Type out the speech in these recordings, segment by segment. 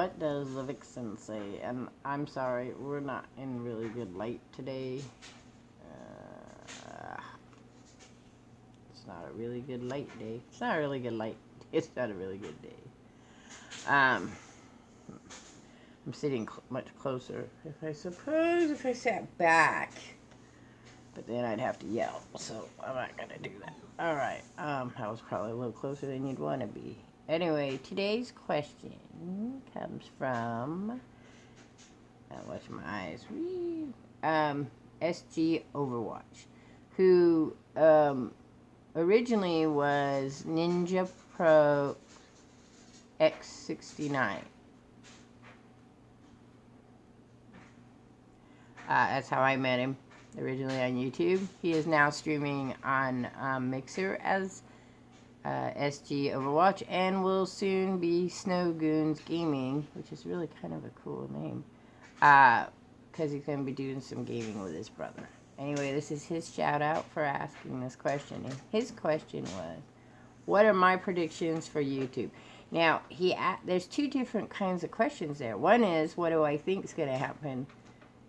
what does the Vixen say? And I'm sorry, we're not in really good light today. It's not a really good light day. It's not a really good light. It's not a really good day. I'm sitting much closer. If I sat back, but then I'd have to yell, so I'm not gonna do that. All right. I was probably a little closer than you'd want to be. Anyway, today's question comes from, watch my eyes, SG Overwatch, who originally was Ninja Pro X69. That's how I met him, originally on YouTube. He is now streaming on Mixer as SG Overwatch, and will soon be Snow Goons Gaming, which is really kind of a cool name, because he's going to be doing some gaming with his brother. Anyway, this is his shout out for asking this question. And his question was, what are my predictions for YouTube? Now, there's two different kinds of questions there. One is, what do I think is going to happen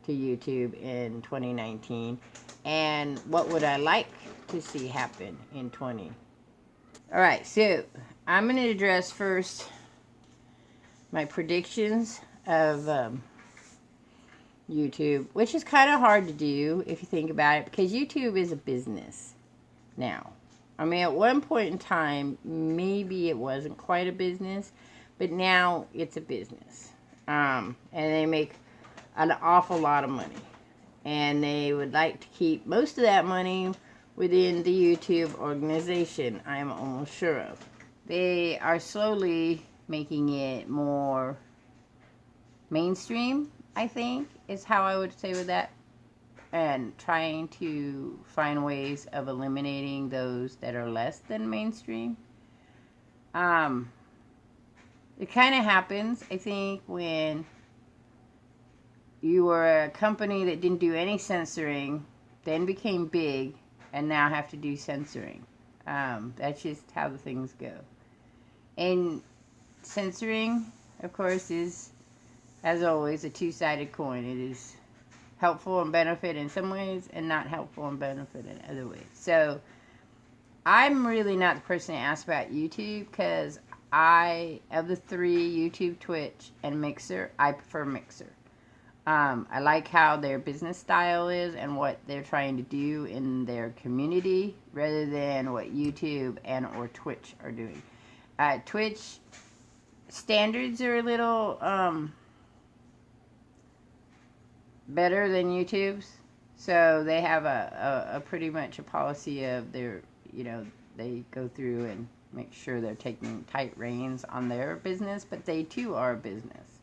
to YouTube in 2019? And what would I like to see happen in 2019? Alright, so I'm going to address first my predictions of YouTube, which is kind of hard to do if you think about it, because YouTube is a business now. I mean, at one point in time, maybe it wasn't quite a business, but now it's a business. And they make an awful lot of money. And they would like to keep most of that money within the YouTube organization, I am almost sure of. They are slowly making it more mainstream, I think, is how I would say with that. And trying to find ways of eliminating those that are less than mainstream. It kind of happens, I think, when you were a company that didn't do any censoring, then became big, and now have to do censoring. That's just how the things go. And censoring, of course, is, as always, a two-sided coin. It is helpful and benefit in some ways, and not helpful and benefit in other ways. So, I'm really not the person to ask about YouTube, because of the three, YouTube, Twitch, and Mixer, I prefer Mixer. I like how their business style is and what they're trying to do in their community, rather than what YouTube and or Twitch are doing. Twitch standards are a little better than YouTube's, so they have a pretty much a policy of their, they go through and make sure they're taking tight reins on their business, but they too are a business.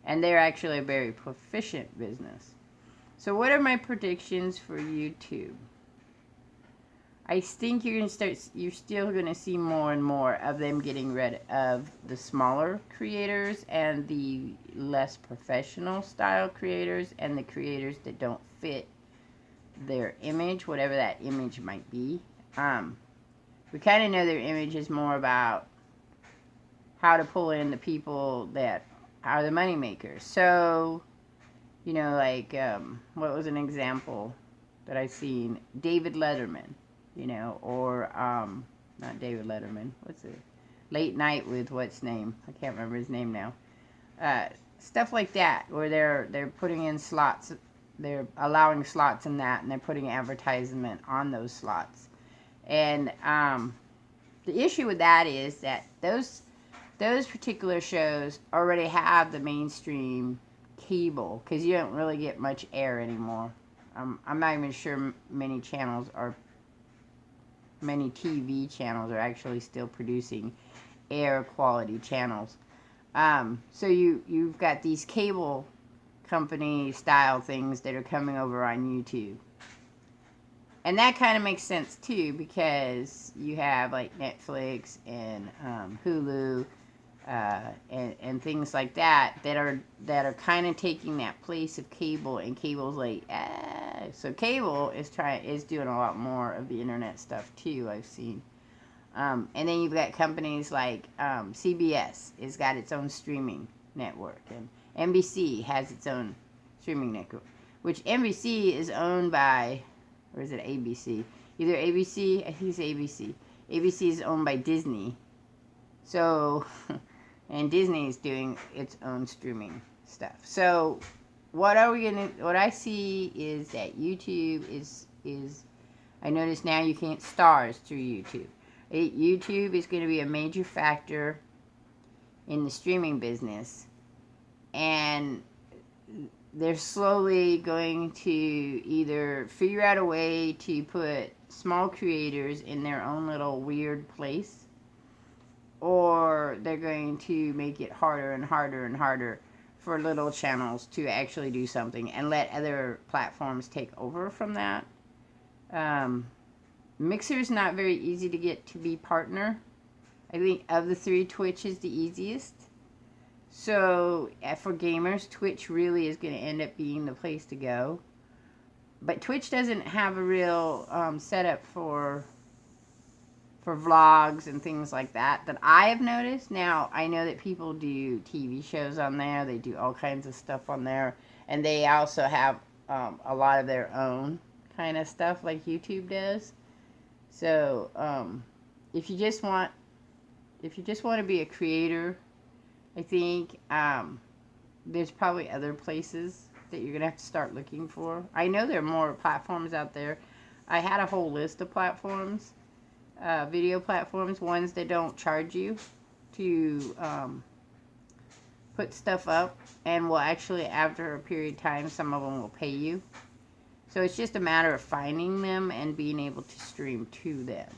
And they're actually a very proficient business. So what are my predictions for YouTube? I think you're still going to see more and more of them getting rid of the smaller creators and the less professional style creators, and the creators that don't fit their image, whatever that image might be. We kind of know their image is more about how to pull in the people that are the money makers. So, like, what was an example that I seen? David Letterman, or, not David Letterman, what's it? Late Night with what's name? I can't remember his name now. Stuff like that, where they're putting in slots, they're allowing slots in that, and they're putting advertisement on those slots. And, the issue with that is that those particular shows already have the mainstream cable, because you don't really get much air anymore. I'm not even sure many TV channels are actually still producing air quality channels. So you've got these cable company style things that are coming over on YouTube. And that kind of makes sense too, because you have like Netflix and Hulu, and things like that are kind of taking that place of cable, and cable's like, so cable is doing a lot more of the internet stuff too, I've seen. And then you've got companies like CBS has got its own streaming network, and NBC has its own streaming network, which NBC is owned by, or is it ABC? Either ABC, I think it's ABC. ABC is owned by Disney. So, and Disney is doing its own streaming stuff. So, what I see is that YouTube is I notice now you can't stars through YouTube. YouTube is going to be a major factor in the streaming business, and they're slowly going to either figure out a way to put small creators in their own little weird place, or they're going to make it harder and harder and harder for little channels to actually do something and let other platforms take over from that. Mixer is not very easy to get to be partner. I think of the three, Twitch is the easiest. So for gamers, Twitch really is going to end up being the place to go. But Twitch doesn't have a real setup for vlogs and things like that I have noticed. Now, I know that people do TV shows on there. They do all kinds of stuff on there. And they also have a lot of their own kind of stuff like YouTube does. So, if you just want to be a creator, I think there's probably other places that you're going to have to start looking for. I know there are more platforms out there. I had a whole list of platforms, video platforms, ones that don't charge you to put stuff up, and will actually, after a period of time, some of them will pay you. So it's just a matter of finding them and being able to stream to them.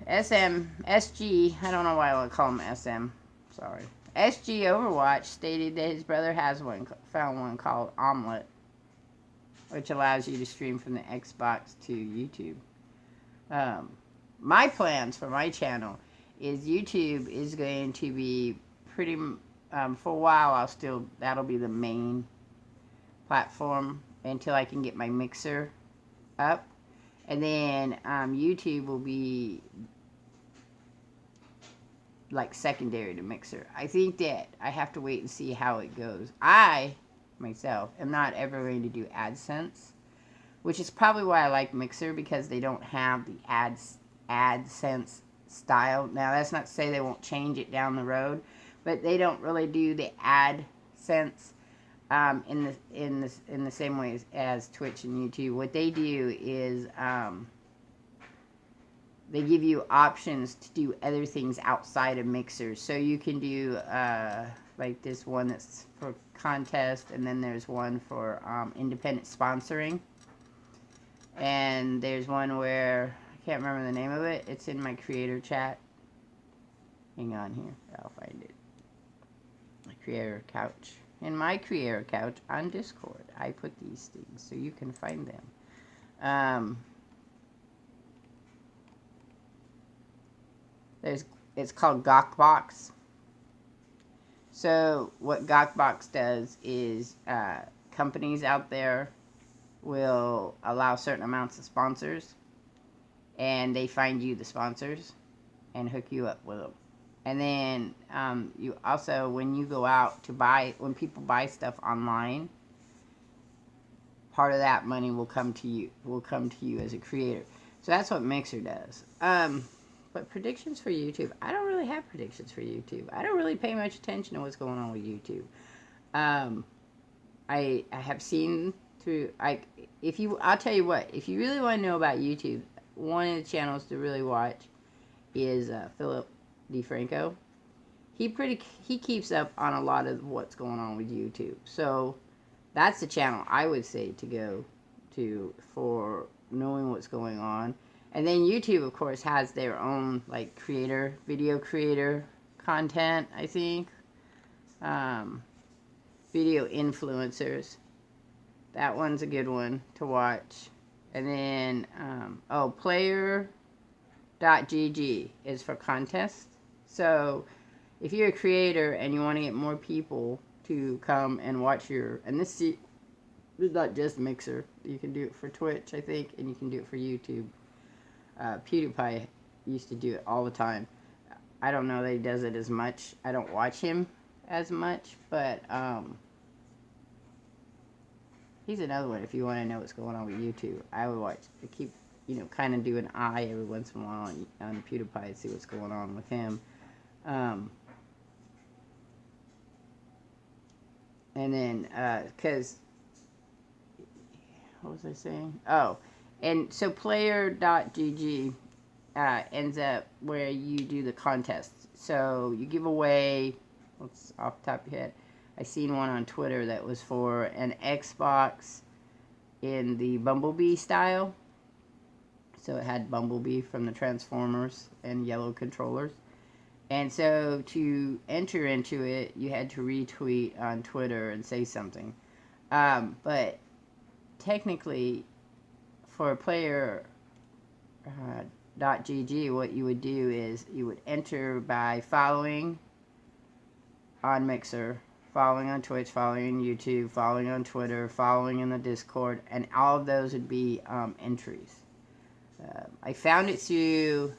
SG, I don't know why I want to call him SM, sorry. SG Overwatch stated that his brother has found one called Omelette, which allows you to stream from the Xbox to YouTube. My plans for my channel is YouTube is going to be pretty, for a while that'll be the main platform until I can get my mixer up. And then YouTube will be like secondary to mixer. I think that I have to wait and see how it goes. I, myself, am not ever going to do AdSense, which is probably why I like mixer, because they don't have the AdSense style. Now, that's not to say they won't change it down the road, but they don't really do the AdSense in the same way as Twitch and YouTube. What they do is they give you options to do other things outside of mixers. So you can do like this one that's for contest, and then there's one for independent sponsoring, and there's one where I can't remember the name of it. It's in my creator chat. Hang on here, I'll find it. My creator couch. In my creator couch on Discord, I put these things so you can find them. It's called Geknip. So what Geknip does is companies out there will allow certain amounts of sponsors, and they find you the sponsors and hook you up with them. And then you also, when you go out to when people buy stuff online, part of that money will come to you. As a creator. So that's what Mixer does. But predictions for YouTube, I don't really have predictions for YouTube. I don't really pay much attention to what's going on with YouTube. I have seen through, I'll tell you what, if you really want to know about YouTube, one of the channels to really watch is Philip DeFranco. He keeps up on a lot of what's going on with YouTube. So that's the channel I would say to go to for knowing what's going on. And then YouTube, of course, has their own like video creator content, I think. Video influencers. That one's a good one to watch. And then, player.gg is for contests. So if you're a creator and you want to get more people to come and watch and this is not just Mixer. You can do it for Twitch, I think, and you can do it for YouTube. PewDiePie used to do it all the time. I don't know that he does it as much. I don't watch him as much, but he's another one. If you want to know what's going on with YouTube, I would watch. I keep, kind of do an eye every once in a while on PewDiePie and see what's going on with him. And then, because, what was I saying? Oh, and so player.gg ends up where you do the contests. So you give away, what's off the top of your head? I seen one on Twitter that was for an Xbox in the Bumblebee style. So it had Bumblebee from the Transformers and yellow controllers. And so to enter into it, you had to retweet on Twitter and say something. But technically, for a player .gg, what you would do is you would enter by following on Mixer, following on Twitch, following on YouTube, following on Twitter, following in the Discord, and all of those would be entries. I found it through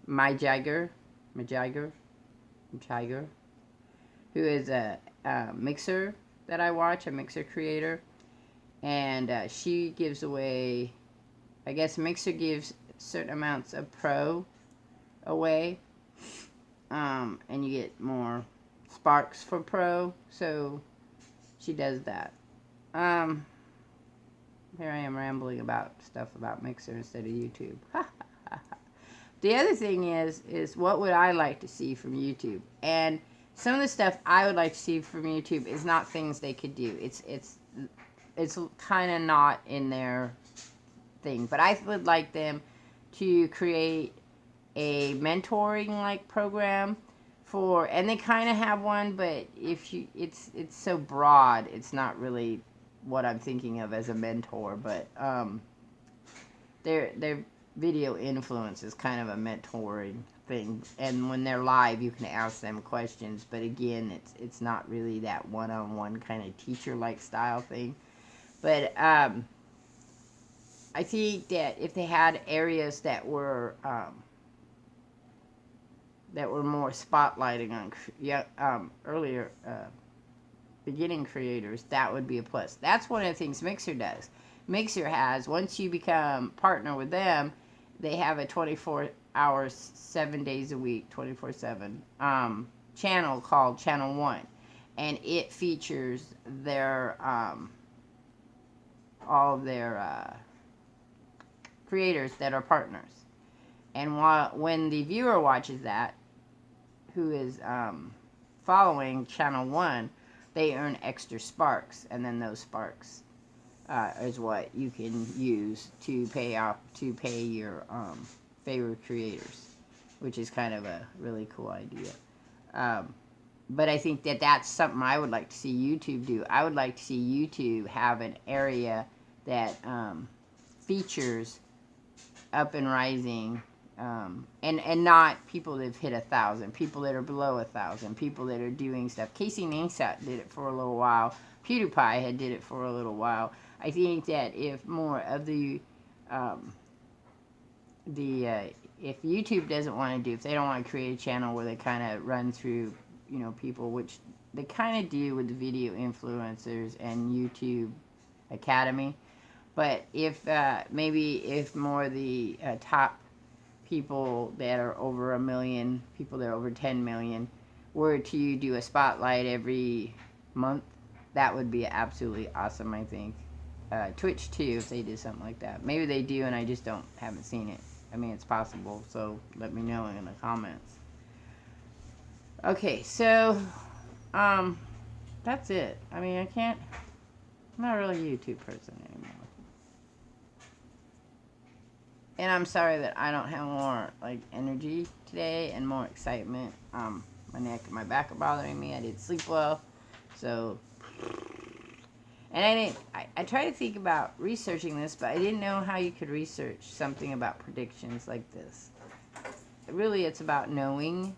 Majiger, who is a Mixer that I watch, a Mixer creator, and she gives away, I guess Mixer gives certain amounts of Pro away, and you get more Sparks for Pro, so she does that. Here I am rambling about stuff about Mixer instead of YouTube. The other thing is what would I like to see from YouTube? And some of the stuff I would like to see from YouTube is not things they could do. It's kind of not in their thing. But I would like them to create a mentoring like program for, and they kind of have one, but if you, it's so broad, it's not really what I'm thinking of as a mentor. But their video influence is kind of a mentoring thing, and when they're live you can ask them questions, but again it's not really that one-on-one kind of teacher-like style thing. But I think that if they had areas that were more spotlighting on earlier beginning creators, that would be a plus. That's one of the things Mixer does. Mixer has, once you become partner with them, they have a 24 hours, 7 days a week, 24/7 channel called Channel 1. And it features their all of their creators that are partners. And when the viewer watches that, who is following Channel 1, they earn extra Sparks, and then those Sparks is what you can use to pay your favorite creators, which is kind of a really cool idea. But I think that that's something I would like to see YouTube do. I would like to see YouTube have an area that features up and rising, and not people that have hit 1,000, people that are below 1,000, people that are doing stuff. Casey Neistat did it for a little while. PewDiePie had did it for a little while. I think that if more of if YouTube doesn't want to do, if they don't want to create a channel where they kind of run through, people, which they kind of do with the video influencers and YouTube Academy, but if maybe if more of the top people that are over 1 million, people that are over 10 million, were to do a spotlight every month, that would be absolutely awesome, I think. Twitch too, if they did something like that. Maybe they do and I just haven't seen it. I mean, it's possible, so let me know in the comments. Okay, so that's it. I mean, I'm not really a YouTube person anymore. And I'm sorry that I don't have more energy today and more excitement. My neck and my back are bothering me. I didn't sleep well, so. And I tried to think about researching this, but I didn't know how you could research something about predictions like this. Really, it's about knowing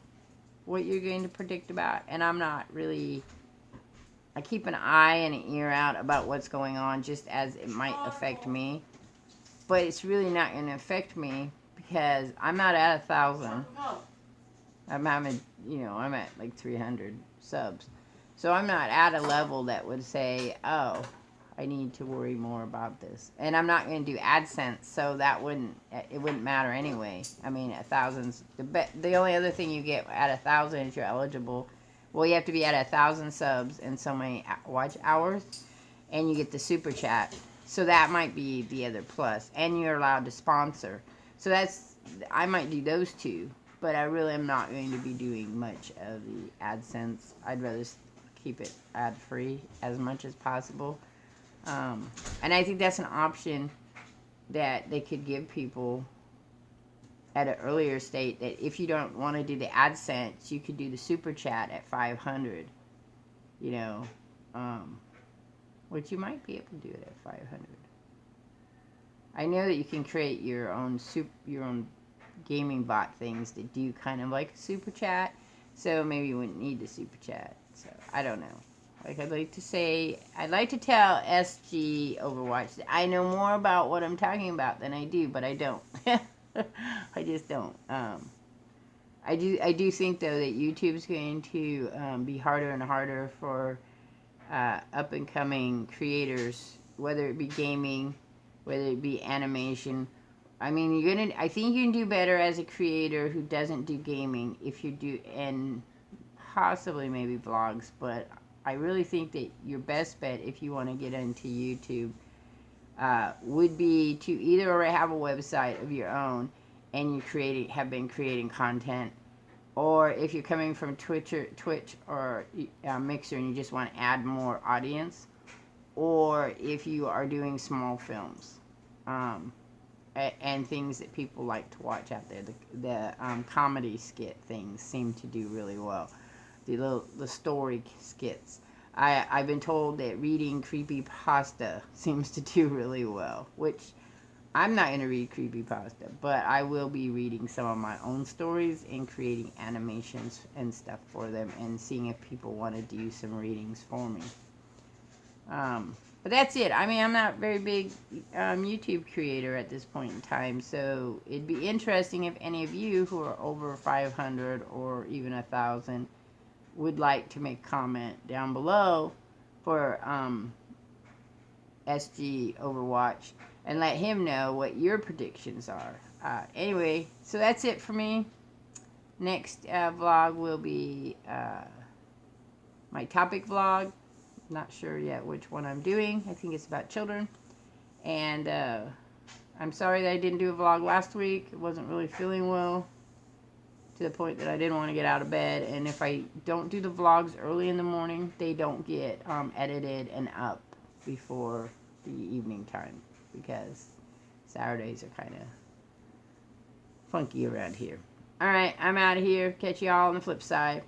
what you're going to predict about, and I'm not really. I keep an eye and an ear out about what's going on, just as it might affect me. But it's really not going to affect me because I'm not at 1,000. I'm having, I'm at like 300 subs. So I'm not at a level that would say, oh, I need to worry more about this. And I'm not going to do AdSense, so it wouldn't matter anyway. I mean, 1,000's, the only other thing you get at 1,000 is you're eligible. Well, you have to be at 1,000 subs and so many watch hours, and you get the super chat. So that might be the other plus. And you're allowed to sponsor. So I might do those two, but I really am not going to be doing much of the AdSense. I'd rather keep it ad-free as much as possible. And I think that's an option that they could give people at an earlier state, that if you don't want to do the AdSense, you could do the super chat at 500, which you might be able to do it at 500. I know that you can create your own gaming bot things that do kind of like a super chat, so maybe you wouldn't need the super chat. So I don't know. Like I'd like to tell SG Overwatch that I know more about what I'm talking about than I do, but I don't. I just don't. I do think though that YouTube's going to be harder and harder for up and coming creators, whether it be gaming, whether it be animation. I mean, I think you can do better as a creator who doesn't do gaming if you do, and possibly maybe vlogs, but I really think that your best bet if you want to get into YouTube would be to either already have a website of your own and you have been creating content, or if you're coming from Twitch or Mixer and you just want to add more audience, or if you are doing small films and things that people like to watch out there. The comedy skit things seem to do really well. The story skits. I've been told that reading creepypasta seems to do really well, which I'm not going to read creepypasta, but I will be reading some of my own stories and creating animations and stuff for them and seeing if people want to do some readings for me. But that's it. I mean, I'm not a very big YouTube creator at this point in time, so it'd be interesting if any of you who are over 500 or even 1,000 would like to make a comment down below for SG Overwatch and let him know what your predictions are. Anyway, so that's it for me. Next vlog will be my topic vlog. Not sure yet which one I'm doing. I think it's about children. And I'm sorry that I didn't do a vlog last week. I wasn't really feeling well, to the point that I didn't want to get out of bed. And if I don't do the vlogs early in the morning, they don't get edited and up before the evening time, because Saturdays are kind of funky around here. Alright, I'm out of here. Catch you all on the flip side.